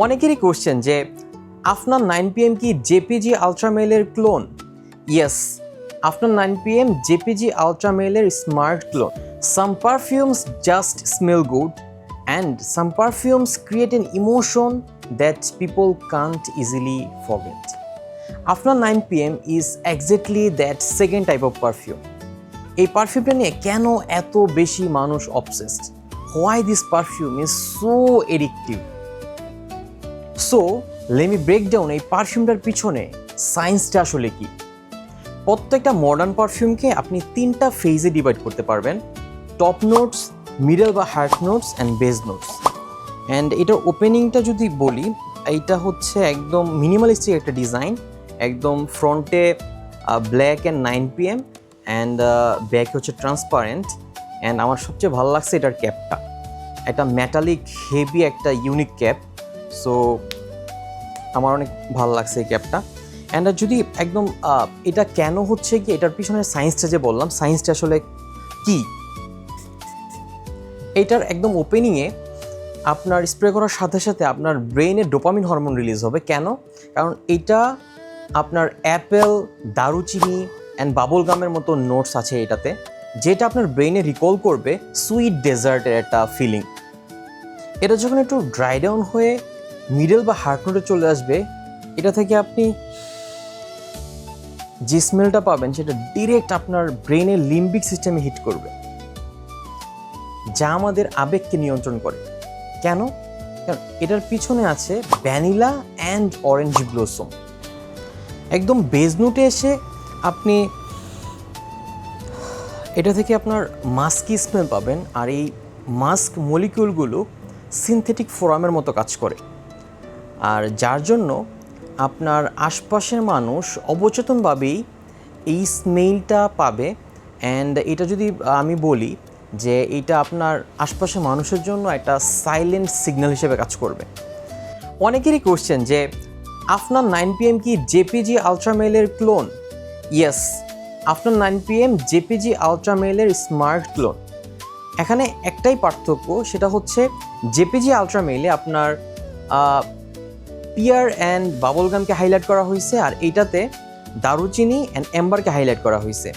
অনেকেরই কোশ্চেন যে Afnan 9pm কি জেপিজি আলট্রামেলের clone? Yes, Afnan 9pm JPG আলট্রামেলের smart clone. Some perfumes just smell good and some perfumes create an emotion that people can't easily forget. Afnan 9pm is exactly that second type of perfume. এই পারফিউমটা নিয়ে কেন এত বেশি মানুষ obsessed? Why this perfume is so addictive? So let me break down এই পারফিউমটার পিছনে সায়েন্সটা আসলে কি। প্রত্যেকটা মডার্ন পারফিউমকে আপনি 3টা ফেজে ডিভাইড করতে পারবেন: টপ নোটস, মিডল বা heart notes and base notes. And এটার ওপেনিংটা যদি বলি, এইটা হচ্ছে একদম মিনিমালিস্টিক একটা ডিজাইন। একদম ফ্রন্টে ব্ল্যাক অ্যান্ড 9pm অ্যান্ড ব্যাকে হচ্ছে ট্রান্সপারেন্ট। অ্যান্ড আমার সবচেয়ে ভালো লাগছে এটার ক্যাপটা, একটা মেটালিক হেভি একটা ইউনিক ক্যাপ। সো আমার অনেক ভালো লাগছে এই ক্যাপটা। অ্যান্ড যদি একদম এটা কেন হচ্ছে কি, এটার পিছনে সায়েন্সটা যে বললাম, সায়েন্সটা আসলে কি, এটার একদম ওপেনিংয়ে আপনার স্প্রে করার সাথে সাথে আপনার ব্রেইনে ডোপামিন হরমোন রিলিজ হবে। কেন? কারণ এটা আপনার অ্যাপেল, দারুচিনি অ্যান্ড বাবল গামের মতো নোটস আছে এটাতে, যেটা আপনার ব্রেইনে রিকল করবে সুইট ডেজার্টের একটা ফিলিং। এটা যখন একটু ড্রাই ডাউন হয়ে মিডল বা হার্ট নোটে চলে আসবে, এটা থেকে আপনি যে স্মেলটা পাবেন সেটা ডিরেক্ট আপনার ব্রেইনের লিম্বিক সিস্টেমে হিট করবে, যা আমাদের আবেগকে নিয়ন্ত্রণ করে। কেন? কারণ এটার পিছনে আছে ভ্যানিলা অ্যান্ড অরেঞ্জ ব্লসম। একদম বেজ নোটে এসে আপনি এটা থেকে আপনার মাস্কি স্মেল পাবেন। আর এই মাস্ক মলিকিউলগুলো সিনথেটিক ফোরামের মতো কাজ করে, আর যার জন্য আপনার আশপাশের মানুষ অবচেতনভাবেই এই স্মেলটা পাবে। অ্যান্ড এটা যদি আমি বলি যে এটা আপনার আশপাশের মানুষের জন্য একটা সাইলেন্ট সিগন্যাল হিসেবে কাজ করবে। অনেকেরই কোশ্চেন যে আফনান 9pm কি জেপিজি আলট্রামেলের clone? Yes, Afnan 9pm JPG আলট্রামেলের স্মার্ট ক্লোন। এখানে একটাই পার্থক্য, সেটা হচ্ছে জেপিজি আলট্রামেলে আপনার পিয়ার অ্যান্ড বাবলগামকে হাইলাইট করা হয়েছে, আর এইটাতে দারুচিনি অ্যান্ড এম্বারকে হাইলাইট করা হয়েছে।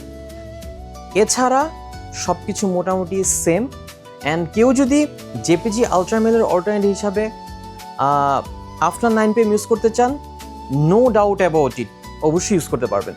এছাড়া সব কিছু মোটামুটি সেম। অ্যান্ড কেউ যদি জেপিজি আলট্রামেলের অল্টারনেটিভ হিসাবে আফটার 9pm ইউজ করতে চান, নো ডাউট অ্যাবাউট ইট, অবশ্যই ইউজ করতে পারবেন।